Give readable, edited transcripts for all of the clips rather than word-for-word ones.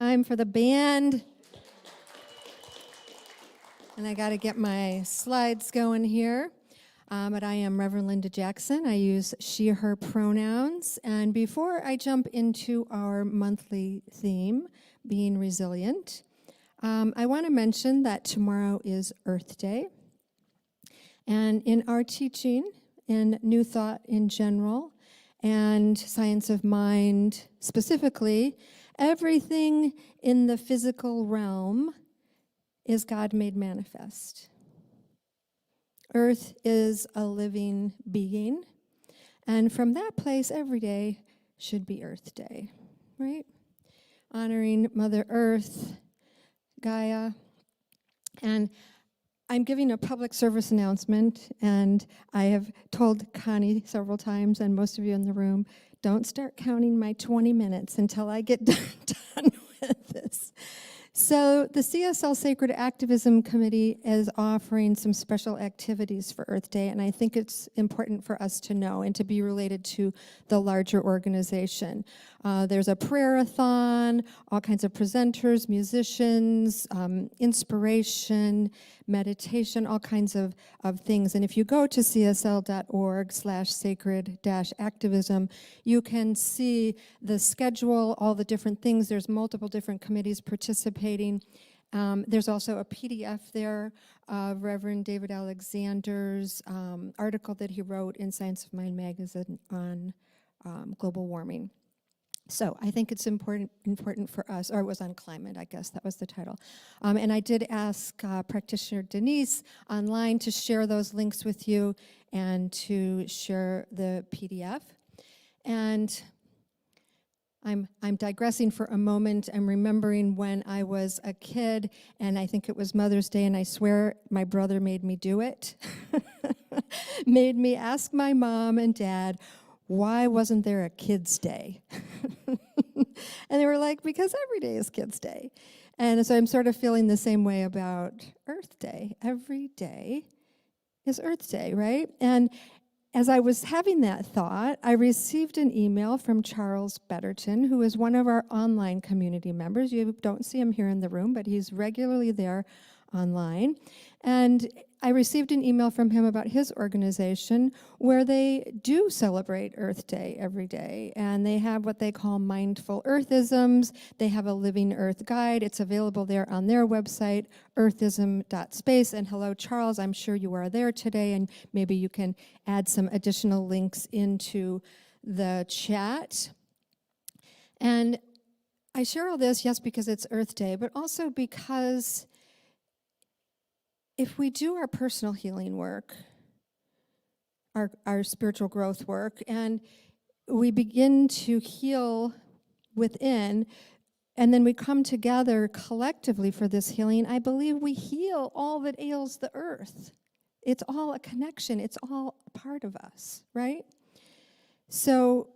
Time for the band. And I got to get my slides going here. But I am Reverend Linda Jackson. I use she, her pronouns. And before I jump into our monthly theme, being resilient, I want to mention that tomorrow is Earth Day. And in our teaching, in New Thought in general, and Science of Mind specifically, everything in the physical realm is God made manifest. Earth is a living being, and from that place, every day should be Earth Day, right? Honoring Mother Earth, Gaia. And I'm giving a public service announcement, and I have told Connie several times, and most of you in the room, don't start counting my 20 minutes until I get done with this. So the CSL Sacred Activism Committee is offering some special activities for Earth Day, and I think it's important for us to know and to be related to the larger organization. There's a prayer-a-thon, all kinds of presenters, musicians, inspiration, meditation, all kinds of things. And if you go to csl.org/sacred-activism, you can see the schedule, all the different things. There's multiple different committees participating. There's also a PDF there of Reverend David Alexander's article that he wrote in Science of Mind magazine on global warming. So I think it's important for us, or it was on climate, I guess, that was the title. And I did ask practitioner Denise online to share those links with you and to share the PDF. And I'm digressing for a moment. I'm remembering when I was a kid, and I think it was Mother's Day, and I swear my brother made me do it. Made me ask my mom and dad, why wasn't there a Kids' Day? And they were like, because every day is Kids' Day. And so I'm sort of feeling the same way about Earth Day. Every day is Earth Day, right? And as I was having that thought, I received an email from Charles Betterton, who is one of our online community members. You don't see him here in the room, but he's regularly there online. And I received an email from him about his organization where they do celebrate Earth Day every day. And they have what they call mindful earthisms. They have a Living Earth guide. It's available there on their website, earthism.space. And hello, Charles, I'm sure you are there today, and maybe you can add some additional links into the chat. And I share all this, yes, because it's Earth Day, but also because if we do our personal healing work, our spiritual growth work, and we begin to heal within, and then we come together collectively for this healing, I believe we heal all that ails the earth. It's all a connection. It's all a part of us, right? So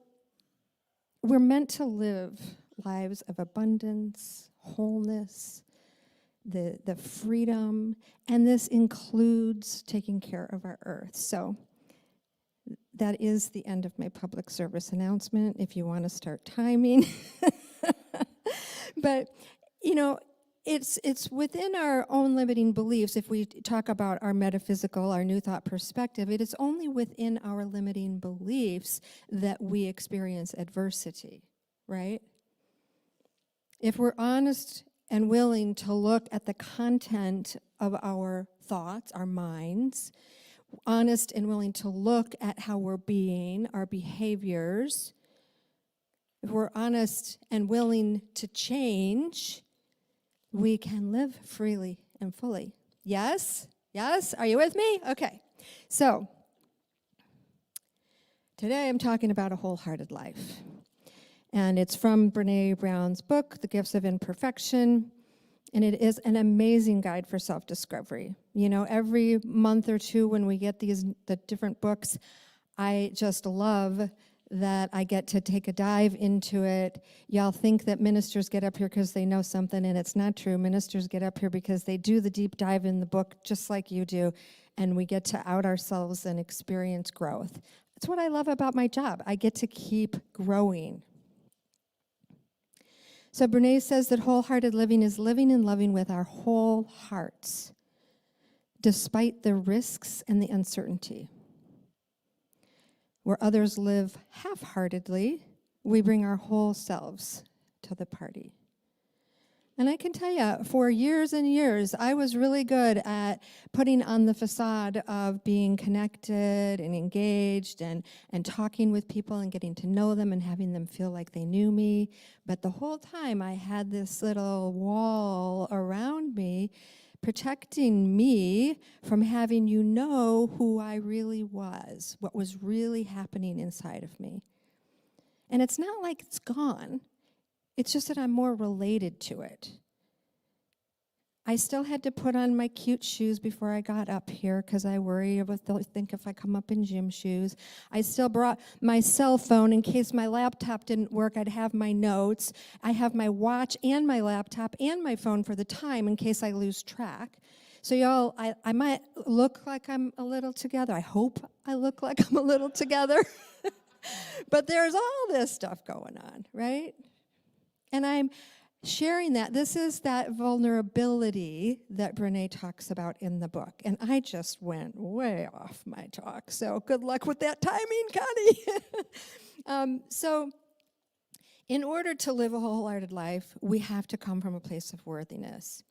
we're meant to live lives of abundance, wholeness, the freedom, and this includes taking care of our earth. So that is the end of my public service announcement, if you want to start timing. But, you know, it's within our own limiting beliefs. If we talk about our metaphysical, our New Thought perspective, it is only within our limiting beliefs that we experience adversity, right? If we're honest and willing to look at the content of our thoughts, our minds, honest and willing to look at how we're being, our behaviors, if we're honest and willing to change, we can live freely and fully. Yes? Yes? Are you with me? Okay. So, today I'm talking about a wholehearted life. And it's from Brené Brown's book, The Gifts of Imperfection. And it is an amazing guide for self-discovery. You know, every month or two when we get the different books, I just love that I get to take a dive into it. Y'all think that ministers get up here because they know something, and it's not true. Ministers get up here because they do the deep dive in the book just like you do, and we get to out ourselves and experience growth. That's what I love about my job. I get to keep growing. So Brené says that wholehearted living is living and loving with our whole hearts, despite the risks and the uncertainty. Where others live half-heartedly, we bring our whole selves to the party. And I can tell you, for years and years, I was really good at putting on the facade of being connected and engaged and talking with people and getting to know them and having them feel like they knew me. But the whole time I had this little wall around me protecting me from having you know who I really was, what was really happening inside of me. And it's not like it's gone. It's just that I'm more related to it. I still had to put on my cute shoes before I got up here because I worry what they'll think if I come up in gym shoes. I still brought my cell phone in case my laptop didn't work. I'd have my notes. I have my watch and my laptop and my phone for the time in case I lose track. So y'all, I might look like I'm a little together. I hope I look like I'm a little together. But there's all this stuff going on, right? And I'm sharing that. This is that vulnerability that Brené talks about in the book. And I just went way off my talk. So good luck with that timing, Connie. So in order to live a wholehearted life, we have to come from a place of worthiness.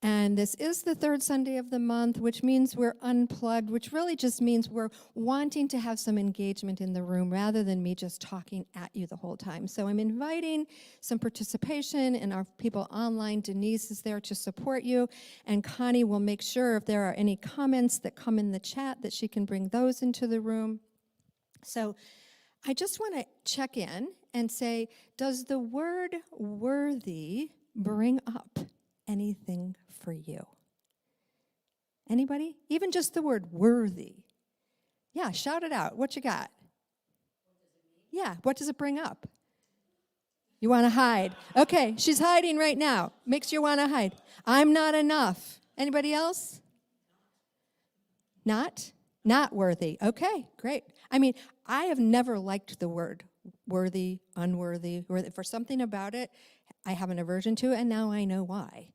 And this is the third Sunday of the month, which means we're unplugged, which really just means we're wanting to have some engagement in the room rather than me just talking at you the whole time. So I'm inviting some participation, and our people online, Denise is there to support you, and Connie will make sure if there are any comments that come in the chat that she can bring those into the room. So I just want to check in and say, does the word worthy bring up anything for you? Anybody? Even just the word worthy. Yeah, shout it out. What you got? Yeah, what does it bring up? You want to hide. Okay, she's hiding right now. Makes you want to hide. I'm not enough. Anybody else? Not? Not worthy. Okay, great. I mean, I have never liked the word worthy, unworthy. For something about it, I have an aversion to it, and now I know why.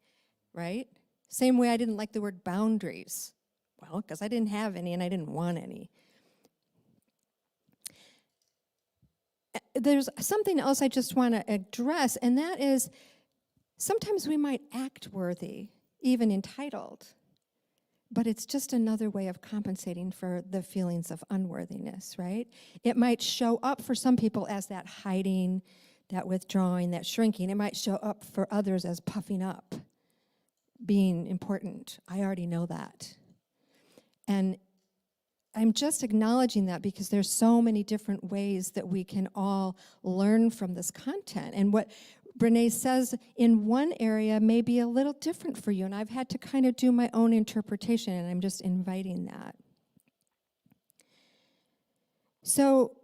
Right? Same way I didn't like the word boundaries. Well, because I didn't have any and I didn't want any. There's something else I just want to address, and that is sometimes we might act worthy, even entitled, but it's just another way of compensating for the feelings of unworthiness, right? It might show up for some people as that hiding, that withdrawing, that shrinking. It might show up for others as puffing up, being important. I already know that. And I'm just acknowledging that because there's so many different ways that we can all learn from this content. And what Brené says in one area may be a little different for you. And I've had to kind of do my own interpretation, and I'm just inviting that. So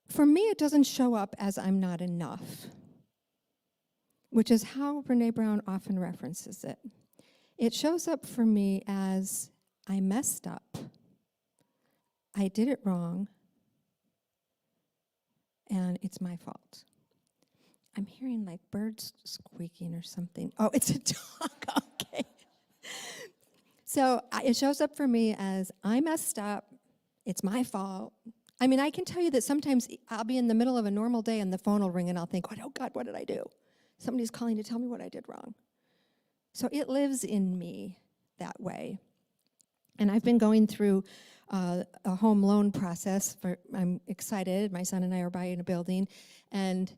for me, it doesn't show up as I'm not enough, which is how Brené Brown often references it. It shows up for me as I messed up, I did it wrong, and it's my fault. I'm hearing like birds squeaking or something. Oh, it's a dog, okay. So it shows up for me as I messed up, it's my fault. I mean, I can tell you that sometimes I'll be in the middle of a normal day and the phone will ring and I'll think, oh God, what did I do? Somebody's calling to tell me what I did wrong. So it lives in me that way. And I've been going through a home loan process. I'm excited. My son and I are buying a building. And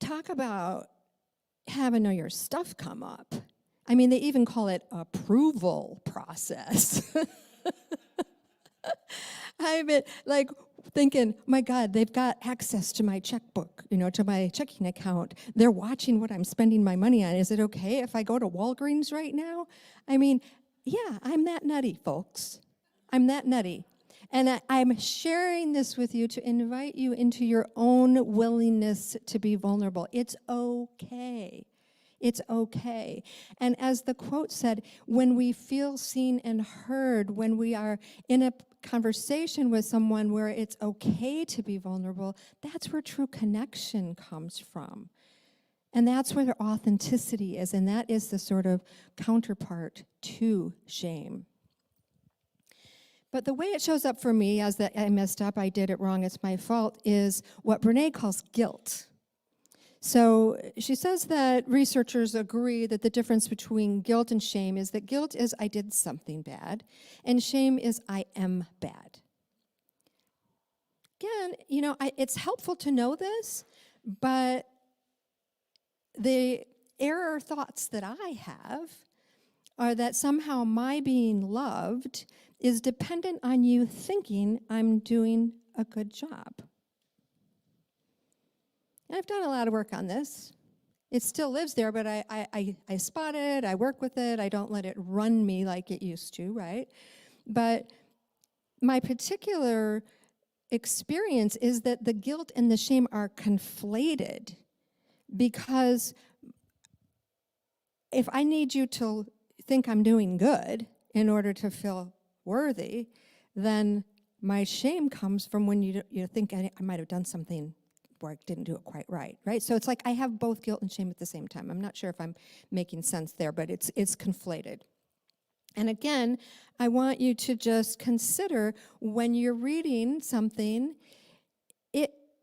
talk about having all your stuff come up. I mean, they even call it approval process. I've been like thinking, my God, they've got access to my checkbook, to my checking account. They're watching what I'm spending my money on. Is it okay if I go to Walgreens right now? I mean, yeah, I'm that nutty, folks. I'm that nutty. And I'm sharing this with you to invite you into your own willingness to be vulnerable. It's okay. It's okay. And as the quote said, when we feel seen and heard, when we are in a conversation with someone where it's okay to be vulnerable, that's where true connection comes from. And that's where the authenticity is, and that is the sort of counterpart to shame. But the way it shows up for me as that I messed up, I did it wrong, it's my fault, is what Brené calls guilt. So she says that researchers agree that the difference between guilt and shame is that guilt is I did something bad, and shame is I am bad. Again, it's helpful to know this, but the error thoughts that I have are that somehow my being loved is dependent on you thinking I'm doing a good job. And I've done a lot of work on this. It still lives there, but I spot it, I work with it, I don't let it run me like it used to, right? But my particular experience is that the guilt and the shame are conflated, because if I need you to think I'm doing good in order to feel worthy, then my shame comes from when you think I might have done something where I didn't do it quite right? So it's like I have both guilt and shame at the same time. I'm not sure if I'm making sense there, but it's conflated. And again, I want you to just consider when you're reading something,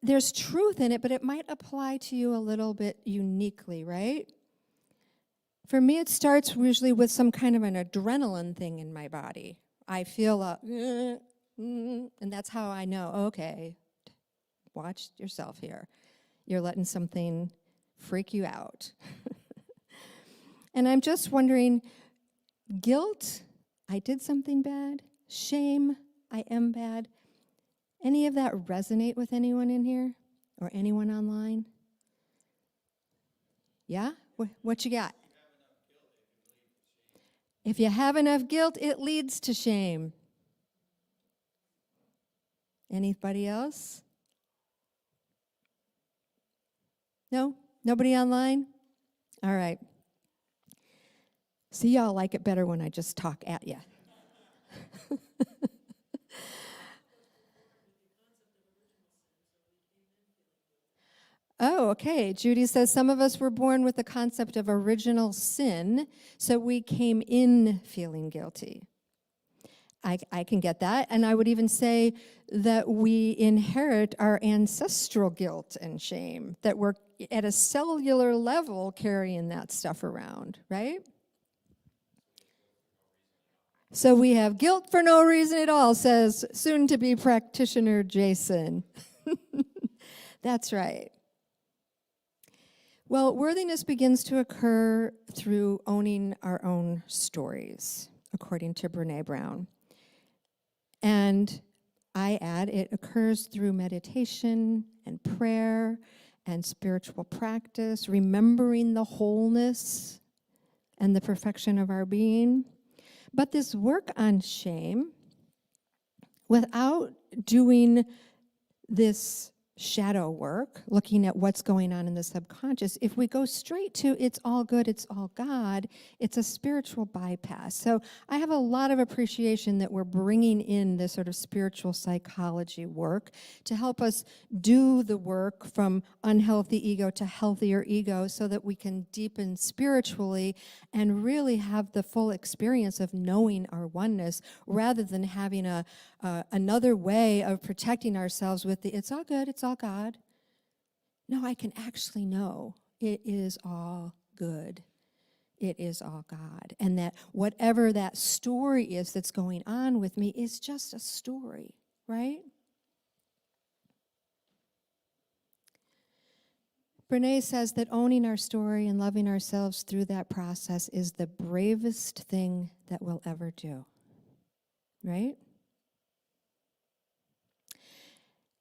there's truth in it, but it might apply to you a little bit uniquely, right? For me, it starts usually with some kind of an adrenaline thing in my body. I feel and that's how I know, okay, watch yourself here. You're letting something freak you out. And I'm just wondering, guilt, I did something bad. Shame, I am bad. Any of that resonate with anyone in here or anyone online? Yeah? What you got? If you have enough guilt, it leads to shame. Anybody else? No? Nobody online? All right. See, y'all like it better when I just talk at you. Oh, okay. Judy says some of us were born with the concept of original sin, so we came in feeling guilty. I can get that. And I would even say that we inherit our ancestral guilt and shame, that we're at a cellular level carrying that stuff around, right? So we have guilt for no reason at all, says soon-to-be practitioner Jason. That's right. Well, worthiness begins to occur through owning our own stories, according to Brené Brown. And I add, it occurs through meditation and prayer and spiritual practice, remembering the wholeness and the perfection of our being. But this work on shame, without doing this shadow work, looking at what's going on in the subconscious, if we go straight to it's all good, it's all God, it's a spiritual bypass. So I have a lot of appreciation that we're bringing in this sort of spiritual psychology work to help us do the work from unhealthy ego to healthier ego so that we can deepen spiritually and really have the full experience of knowing our oneness rather than having another way of protecting ourselves with the it's all good, it's all God. No, I can actually know it is all good. It is all God. And that whatever that story is that's going on with me is just a story, right? Brené says that owning our story and loving ourselves through that process is the bravest thing that we'll ever do, right?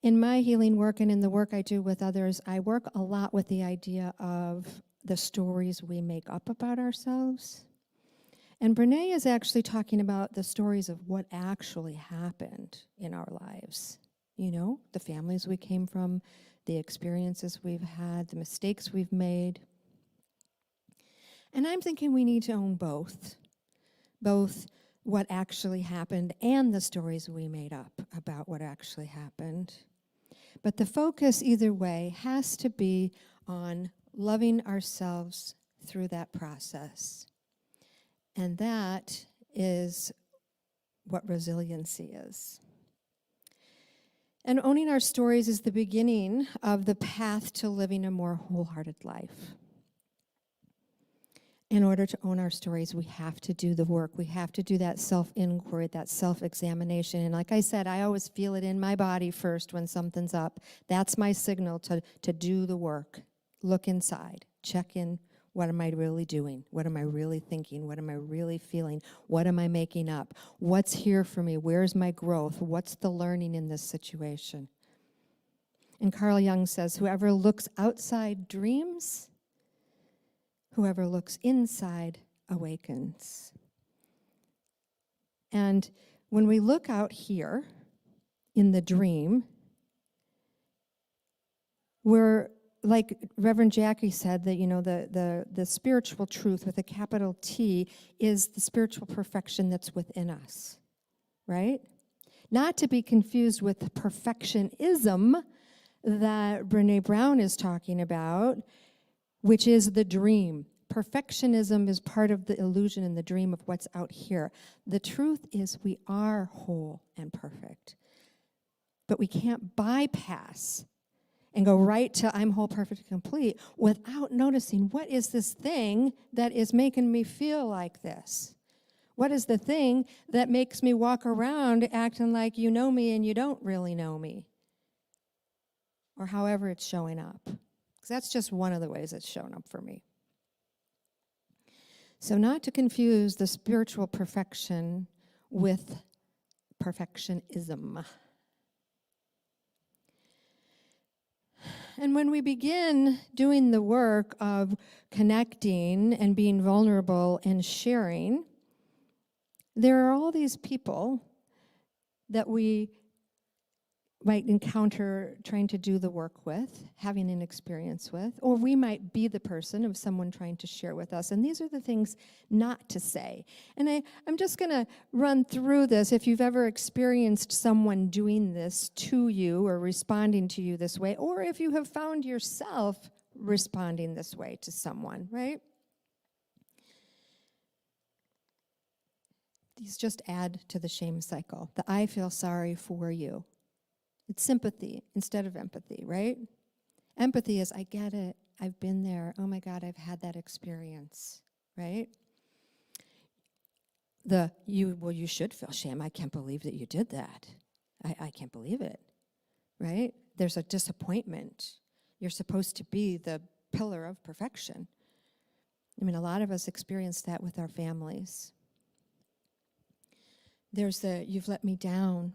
In my healing work and in the work I do with others, I work a lot with the idea of the stories we make up about ourselves. And Brené is actually talking about the stories of what actually happened in our lives. You know, the families we came from, the experiences we've had, the mistakes we've made. And I'm thinking we need to own both what actually happened and the stories we made up about what actually happened. But the focus, either way, has to be on loving ourselves through that process. And that is what resiliency is. And owning our stories is the beginning of the path to living a more wholehearted life. In order to own our stories, we have to do the work. We have to do that self-inquiry, that self-examination. And like I said, I always feel it in my body first when something's up. That's my signal to do the work. Look inside. Check in. What am I really doing? What am I really thinking? What am I really feeling? What am I making up? What's here for me? Where's my growth? What's the learning in this situation? And Carl Jung says, whoever looks outside dreams, whoever looks inside awakens. And when we look out here in the dream, we're, like Reverend Jackie said, that, you know, the spiritual truth with a capital T is the spiritual perfection that's within us, right? Not to be confused with the perfectionism that Brené Brown is talking about, which is the dream. Perfectionism is part of the illusion and the dream of what's out here. The truth is we are whole and perfect, but we can't bypass and go right to I'm whole, perfect, complete without noticing what is this thing that is making me feel like this? What is the thing that makes me walk around acting like you know me and you don't really know me? Or however it's showing up. Because that's just one of the ways it's shown up for me. So not to confuse the spiritual perfection with perfectionism. And when we begin doing the work of connecting and being vulnerable and sharing, there are all these people that we might encounter trying to do the work with, having an experience with, or we might be the person of someone trying to share with us. And these are the things not to say. And I'm just going to run through this. If you've ever experienced someone doing this to you or responding to you this way, or if you have found yourself responding this way to someone, right? These just add to the shame cycle. The I feel sorry for you. It's sympathy instead of empathy, right? Empathy is, I get it. I've been there. Oh my God, I've had that experience, right? You should feel shame. I can't believe that you did that. I can't believe it, right? There's a disappointment. You're supposed to be the pillar of perfection. I mean, a lot of us experience that with our families. There's the, you've let me down.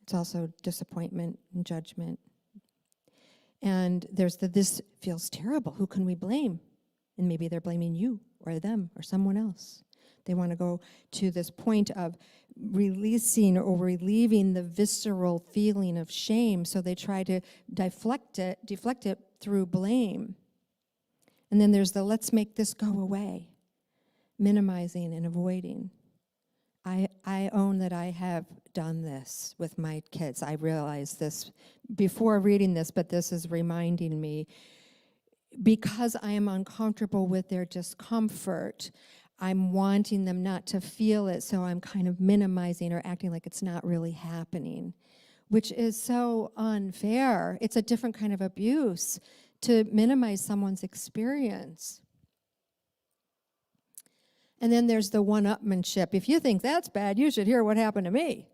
It's also disappointment and judgment. And there's the, this feels terrible. Who can we blame? And maybe they're blaming you or them or someone else. They want to go to this point of releasing or relieving the visceral feeling of shame, so they try to deflect it through blame. And then there's the let's make this go away, minimizing and avoiding. I own that I have done this with my kids. I realized this before reading this, but this is reminding me. Because I am uncomfortable with their discomfort, I'm wanting them not to feel it, so I'm kind of minimizing or acting like it's not really happening, which is so unfair. It's a different kind of abuse to minimize someone's experience. And then there's the one-upmanship. If you think that's bad, you should hear what happened to me.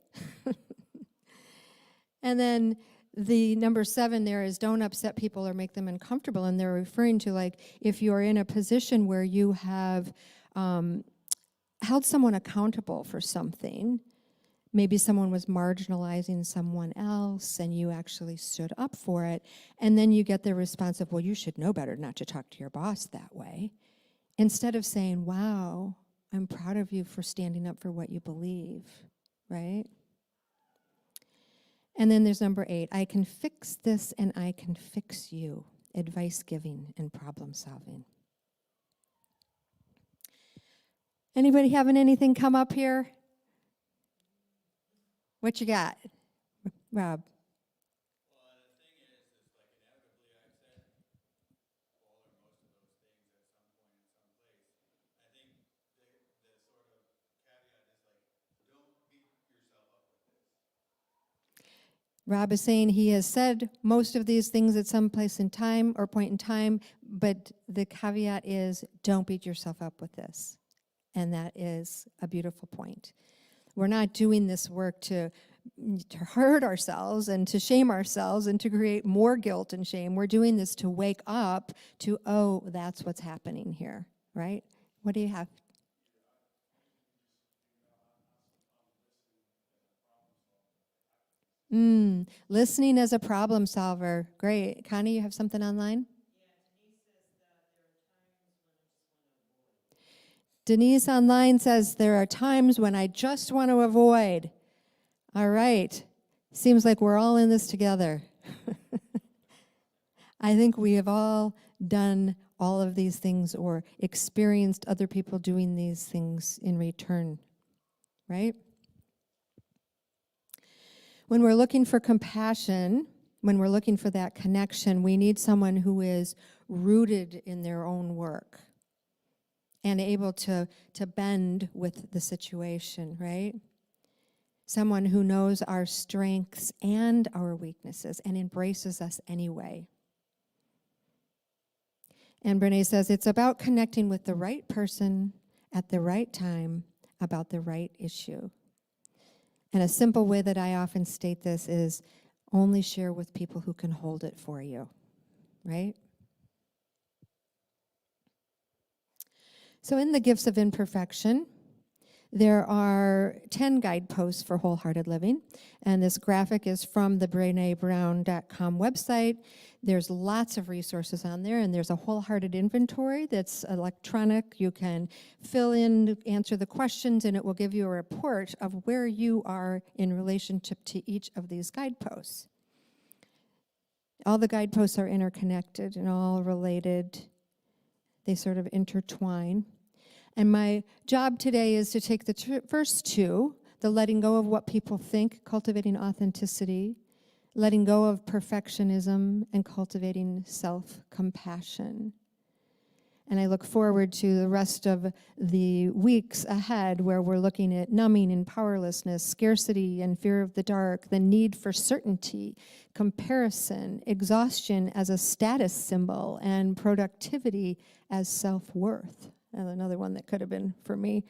And then the number 7 there is don't upset people or make them uncomfortable. And they're referring to, like, if you're in a position where you have held someone accountable for something, maybe someone was marginalizing someone else and you actually stood up for it, and then you get the response of, well, you should know better not to talk to your boss that way. Instead of saying, wow, I'm proud of you for standing up for what you believe, right? And then there's number 8, I can fix this and I can fix you. Advice giving and problem solving. Anybody having anything come up here? What you got, Rob? Rob is saying he has said most of these things at some place in time or point in time, but the caveat is don't beat yourself up with this. And that is a beautiful point. We're not doing this work to hurt ourselves and to shame ourselves and to create more guilt and shame. We're doing this to wake up to, oh, that's what's happening here, right? What do you have? Listening as a problem solver. Great. Connie, you have something online? Denise online says there are times when I just want to avoid. All right. Seems like we're all in this together. I think we have all done all of these things or experienced other people doing these things in return, right? When we're looking for compassion, when we're looking for that connection, we need someone who is rooted in their own work and able to bend with the situation, right? Someone who knows our strengths and our weaknesses and embraces us anyway. And Brené says it's about connecting with the right person at the right time about the right issue. And a simple way that I often state this is only share with people who can hold it for you, right? So in the Gifts of Imperfection, there are 10 guideposts for wholehearted living, and this graphic is from the BrenéBrown.com website. There's lots of resources on there, and there's a wholehearted inventory that's electronic. You can fill in, answer the questions, and it will give you a report of where you are in relationship to each of these guideposts. All the guideposts are interconnected and all related. They sort of intertwine. And my job today is to take the first two, the letting go of what people think, cultivating authenticity, letting go of perfectionism, and cultivating self-compassion. And I look forward to the rest of the weeks ahead where we're looking at numbing and powerlessness, scarcity and fear of the dark, the need for certainty, comparison, exhaustion as a status symbol, and productivity as self-worth. And another one that could have been for me.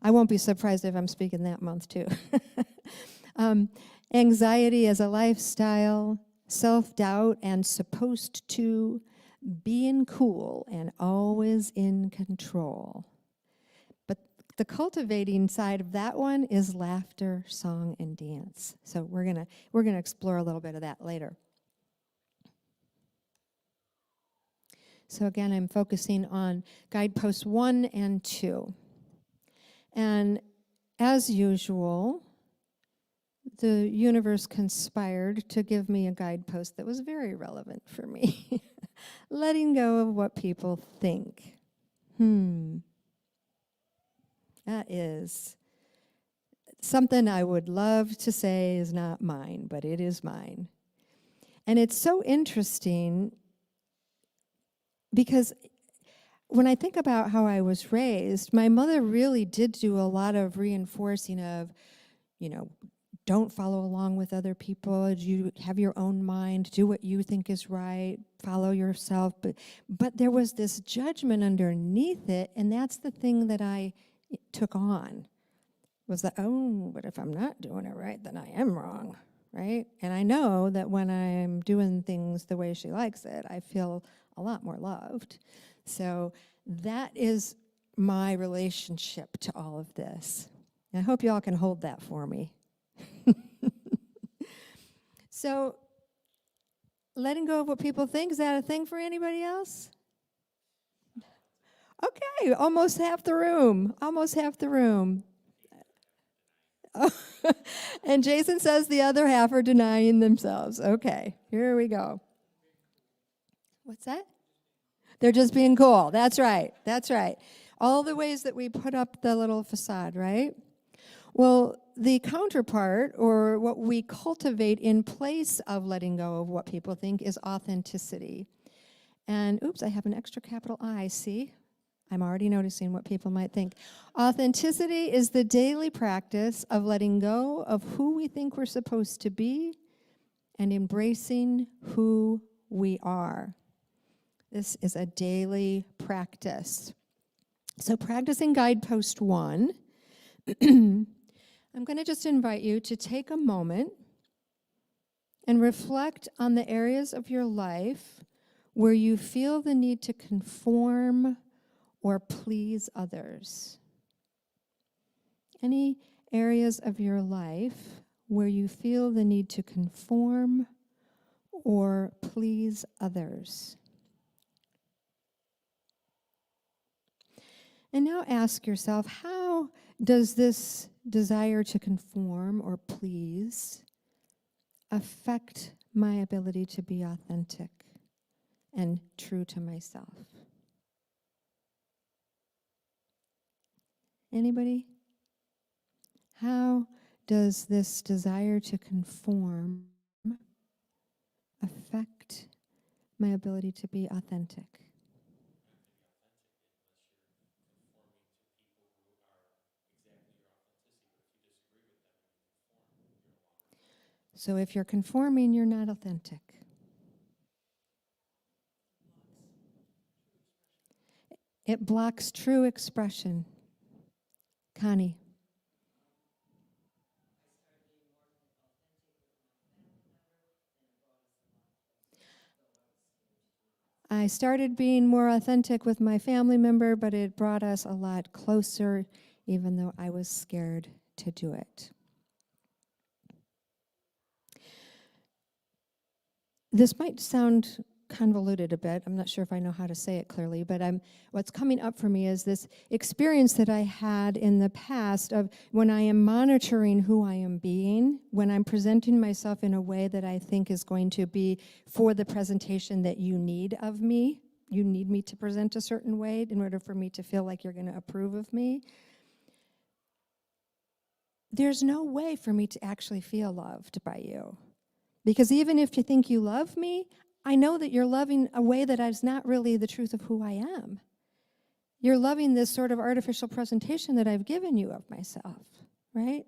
I won't be surprised if I'm speaking that month too. Anxiety as a lifestyle, self-doubt and supposed to, being cool and always in control. But the cultivating side of that one is laughter, song, and dance. So we're gonna explore a little bit of that later. So again, I'm focusing on guideposts 1 and 2. And as usual, the universe conspired to give me a guidepost that was very relevant for me. Letting go of what people think. That is something I would love to say is not mine, but it is mine. And it's so interesting because when I think about how I was raised, my mother really did do a lot of reinforcing of, don't follow along with other people. You have your own mind. Do what you think is right. Follow yourself. But there was this judgment underneath it, and that's the thing that I took on. Was that, but if I'm not doing it right, then I am wrong, right? And I know that when I'm doing things the way she likes it, I feel a lot more loved. So that is my relationship to all of this. And I hope you all can hold that for me. So, letting go of what people think, is that a thing for anybody else? Okay, almost half the room. And Jason says the other half are denying themselves. Okay, here we go. What's that? They're just being cool. That's right. All the ways that we put up the little facade, right? Well, the counterpart, or what we cultivate in place of letting go of what people think, is authenticity. And, oops, I have an extra capital I, see? I'm already noticing what people might think. Authenticity is the daily practice of letting go of who we think we're supposed to be and embracing who we are. This is a daily practice. So practicing guidepost 1, I'm going to just invite you to take a moment and reflect on the areas of your life where you feel the need to conform or please others. Any areas of your life where you feel the need to conform or please others. And now ask yourself, how does this desire to conform or please affect my ability to be authentic and true to myself? Anybody? How does this desire to conform affect my ability to be authentic? So if you're conforming, you're not authentic. It blocks true expression. Connie. I started being more authentic with my family member, but it brought us a lot closer, even though I was scared to do it. This might sound convoluted a bit. I'm not sure if I know how to say it clearly, but what's coming up for me is this experience that I had in the past of when I am monitoring who I am being, when I'm presenting myself in a way that I think is going to be for the presentation that you need of me. You need me to present a certain way in order for me to feel like you're going to approve of me. There's no way for me to actually feel loved by you. Because even if you think you love me, I know that you're loving a way that is not really the truth of who I am. You're loving this sort of artificial presentation that I've given you of myself, right?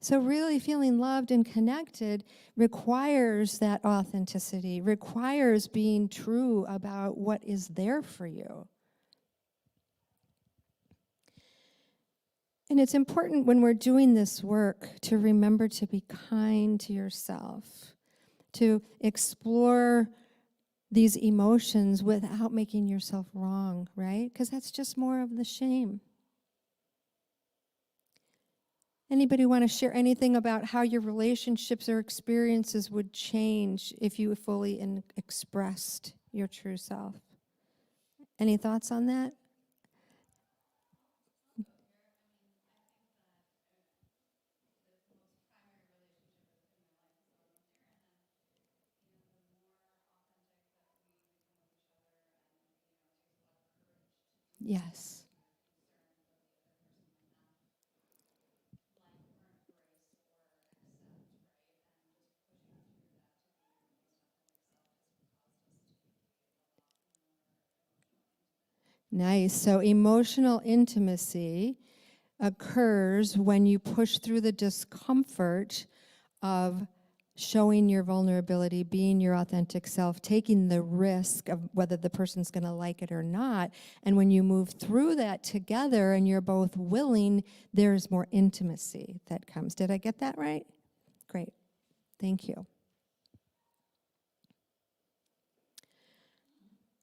So really feeling loved and connected requires that authenticity, requires being true about what is there for you. And it's important when we're doing this work to remember to be kind to yourself, to explore these emotions without making yourself wrong, right? Because that's just more of the shame. Anybody want to share anything about how your relationships or experiences would change if you fully expressed your true self? Any thoughts on that? Yes. Nice. So emotional intimacy occurs when you push through the discomfort of showing your vulnerability, being your authentic self, taking the risk of whether the person's going to like it or not. And when you move through that together and you're both willing, there's more intimacy that comes. Did I get that right? Great. Thank you.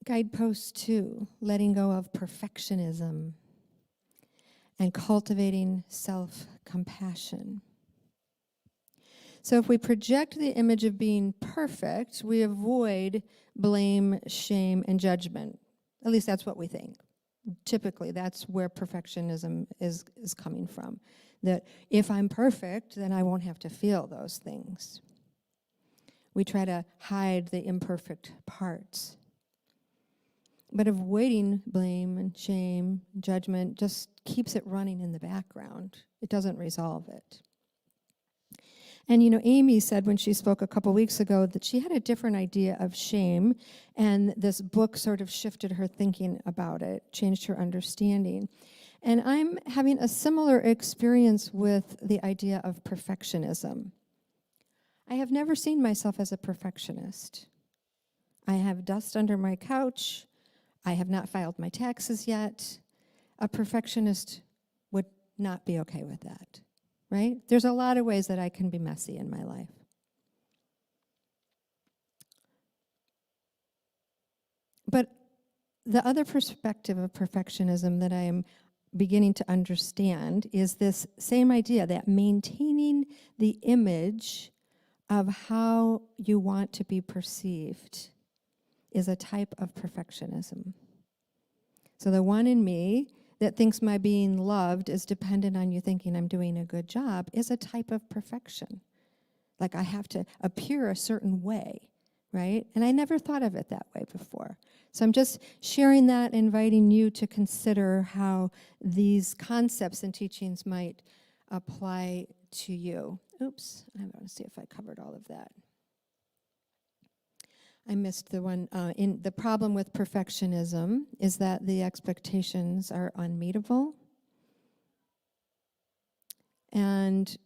Guidepost 2, letting go of perfectionism and cultivating self-compassion. So if we project the image of being perfect, we avoid blame, shame, and judgment. At least that's what we think. Typically, that's where perfectionism is coming from. That if I'm perfect, then I won't have to feel those things. We try to hide the imperfect parts. But avoiding blame and shame, judgment, just keeps it running in the background. It doesn't resolve it. And Amy said when she spoke a couple weeks ago that she had a different idea of shame, and this book sort of shifted her thinking about it, changed her understanding. And I'm having a similar experience with the idea of perfectionism. I have never seen myself as a perfectionist. I have dust under my couch. I have not filed my taxes yet. A perfectionist would not be okay with that, right? There's a lot of ways that I can be messy in my life. But the other perspective of perfectionism that I am beginning to understand is this same idea that maintaining the image of how you want to be perceived is a type of perfectionism. So the one in me that thinks my being loved is dependent on you thinking I'm doing a good job is a type of perfection. Like I have to appear a certain way, right? And I never thought of it that way before. So I'm just sharing that, inviting you to consider how these concepts and teachings might apply to you. Oops, I want to see if I covered all of that. I missed the one. In the problem with perfectionism is that the expectations are unmeetable. And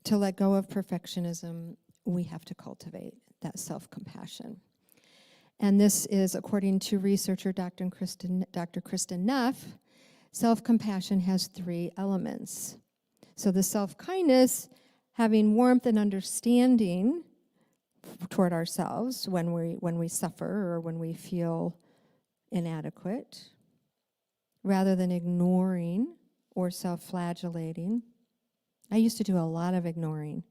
to let go of perfectionism, we have to cultivate that self-compassion. And this is, according to researcher Dr. Kristen Neff, self-compassion has 3 elements. So the self-kindness, having warmth and understanding toward ourselves when we suffer or when we feel inadequate, rather than ignoring or self-flagellating. I used to do a lot of ignoring.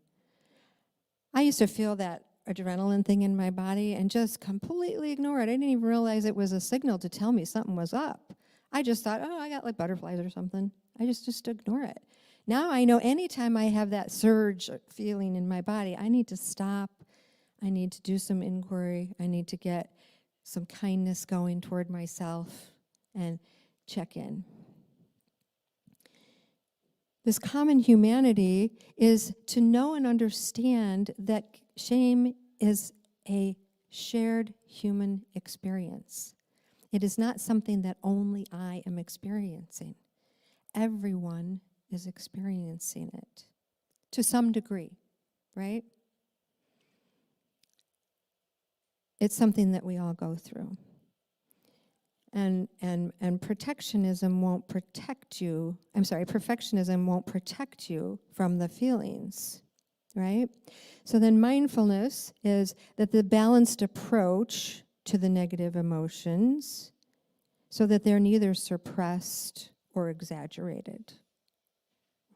I used to feel that adrenaline thing in my body and just completely ignore it. I didn't even realize it was a signal to tell me something was up. I just thought, oh, I got like butterflies or something. I just ignore it. Now I know anytime I have that surge feeling in my body, I need to stop. I need to do some inquiry. I need to get some kindness going toward myself and check in. This common humanity is to know and understand that shame is a shared human experience. It is not something that only I am experiencing. Everyone is experiencing it to some degree, right? It's something that we all go through. And perfectionism won't protect you from the feelings, right? So then mindfulness is that the balanced approach to the negative emotions so that they're neither suppressed or exaggerated,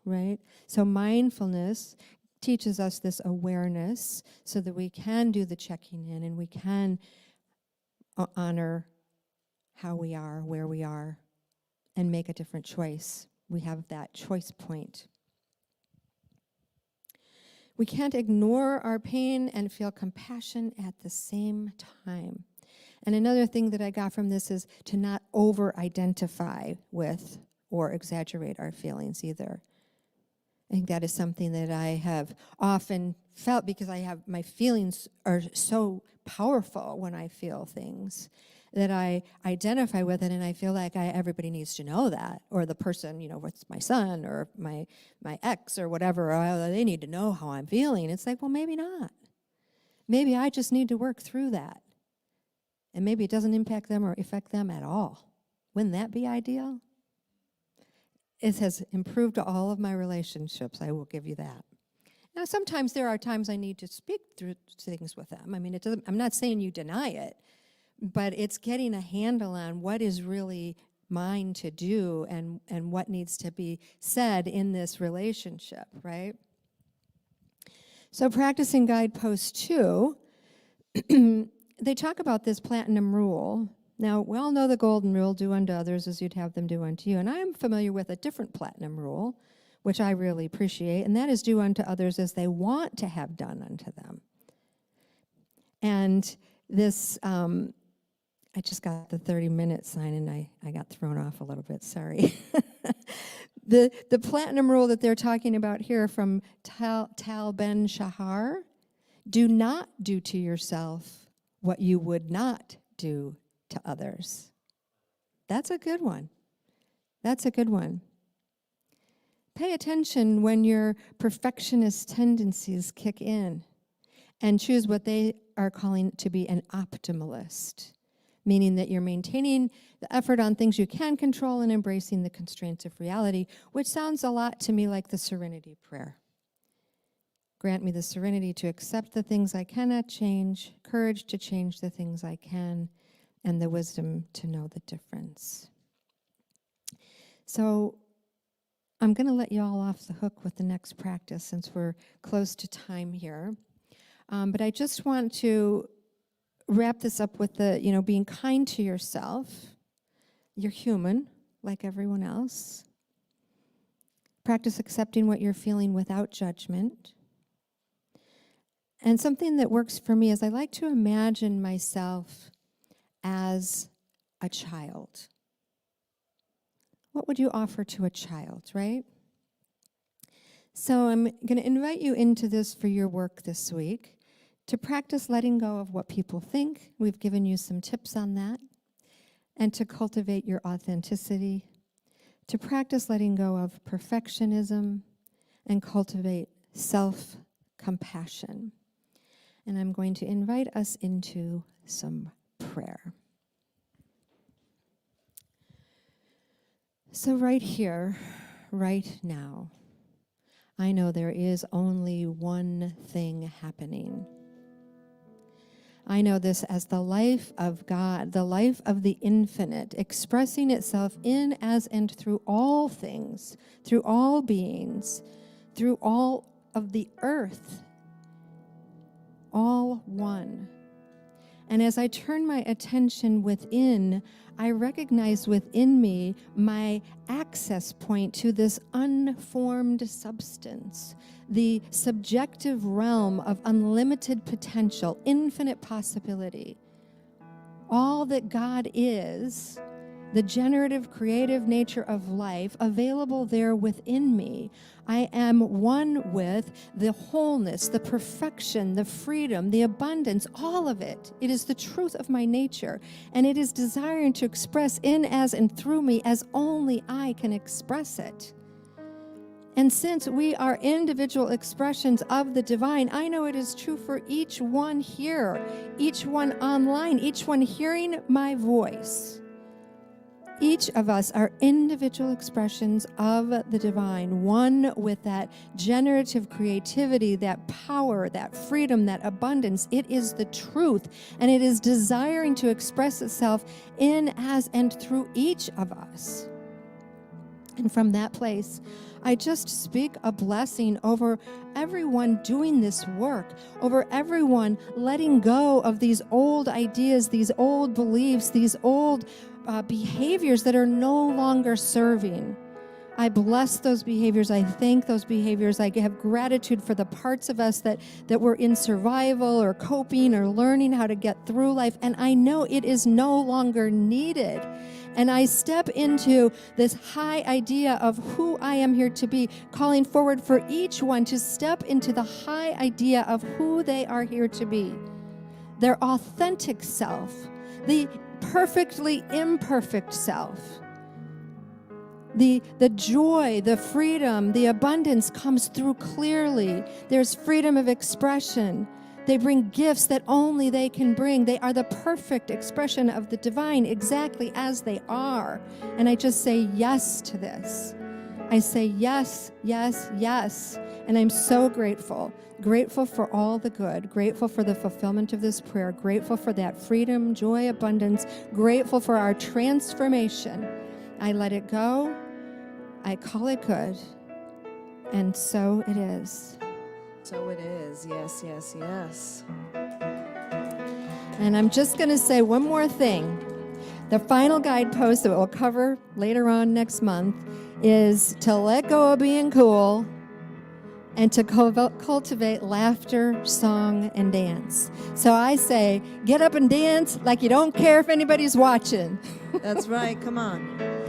right? So mindfulness teaches us this awareness so that we can do the checking in and we can honor how we are, where we are, and make a different choice. We have that choice point. We can't ignore our pain and feel compassion at the same time. And another thing that I got from this is to not over-identify with or exaggerate our feelings either. I think that is something that I have often felt because my feelings are so powerful when I feel things that I identify with it, and I feel like everybody needs to know that, or the person, with my son or my ex or whatever, they need to know how I'm feeling. It's like, well, maybe not. Maybe I just need to work through that, and maybe it doesn't impact them or affect them at all. Wouldn't that be ideal? It has improved all of my relationships, I will give you that. Now, sometimes there are times I need to speak through things with them. I mean, I'm not saying you deny it, but it's getting a handle on what is really mine to do and what needs to be said in this relationship, right? So practicing guidepost 2, they talk about this platinum rule. Now, we all know the golden rule, do unto others as you'd have them do unto you. And I'm familiar with a different platinum rule, which I really appreciate, and that is do unto others as they want to have done unto them. And this, I just got the 30-minute sign, and I got thrown off a little bit, sorry. The platinum rule that they're talking about here from Tal Ben-Shahar, do not do to yourself what you would not do to others. That's a good one. That's a good one. Pay attention when your perfectionist tendencies kick in, and choose what they are calling to be an optimalist, meaning that you're maintaining the effort on things you can control and embracing the constraints of reality, which sounds a lot to me like the serenity prayer. Grant me the serenity to accept the things I cannot change, courage to change the things I can, and the wisdom to know the difference. So I'm going to let you all off the hook with the next practice since we're close to time here. But I just want to wrap this up with the, being kind to yourself. You're human, like everyone else. Practice accepting what you're feeling without judgment. And something that works for me is I like to imagine myself as a child. What would you offer to a child, right? So I'm going to invite you into this for your work this week, to practice letting go of what people think. We've given you some tips on that. And to cultivate your authenticity, to practice letting go of perfectionism, and cultivate self-compassion. And I'm going to invite us into some prayer. So right here, right now, I know there is only one thing happening. I know this as the life of God, the life of the infinite, expressing itself in, as, and through all things, through all beings, through all of the earth, all one. And as I turn my attention within, I recognize within me my access point to this unformed substance, the subjective realm of unlimited potential, infinite possibility. All that God is, the generative, creative nature of life, available there within me. I am one with the wholeness, the perfection, the freedom, the abundance, all of it. It is the truth of my nature, and it is desiring to express in, as, and through me as only I can express it. And since we are individual expressions of the divine, I know it is true for each one here, each one online, each one hearing my voice. Each of us are individual expressions of the divine, one with that generative creativity, that power, that freedom, that abundance. It is the truth, and it is desiring to express itself in, as, and through each of us. And from that place, I just speak a blessing over everyone doing this work, over everyone letting go of these old ideas, these old beliefs, these old behaviors that are no longer serving. I bless those behaviors. I thank those behaviors. I have gratitude for the parts of us that were in survival or coping or learning how to get through life. And I know it is no longer needed. And I step into this high idea of who I am here to be, calling forward for each one to step into the high idea of who they are here to be. Their authentic self, the perfectly imperfect self. The joy, the freedom, the abundance comes through clearly. There's freedom of expression. They bring gifts that only they can bring. They are the perfect expression of the divine, exactly as they are. And I just say yes to this. I say yes, yes, yes. And I'm so grateful. Grateful for all the good. Grateful for the fulfillment of this prayer. Grateful for that freedom, joy, abundance. Grateful for our transformation. I let it go. I call it good. And so it is. So it is. Yes, yes, yes. And I'm just going to say one more thing. The final guidepost that we'll cover later on next month is to let go of being cool and to cultivate laughter, song, and dance. So I say, get up and dance like you don't care if anybody's watching. That's right. Come on.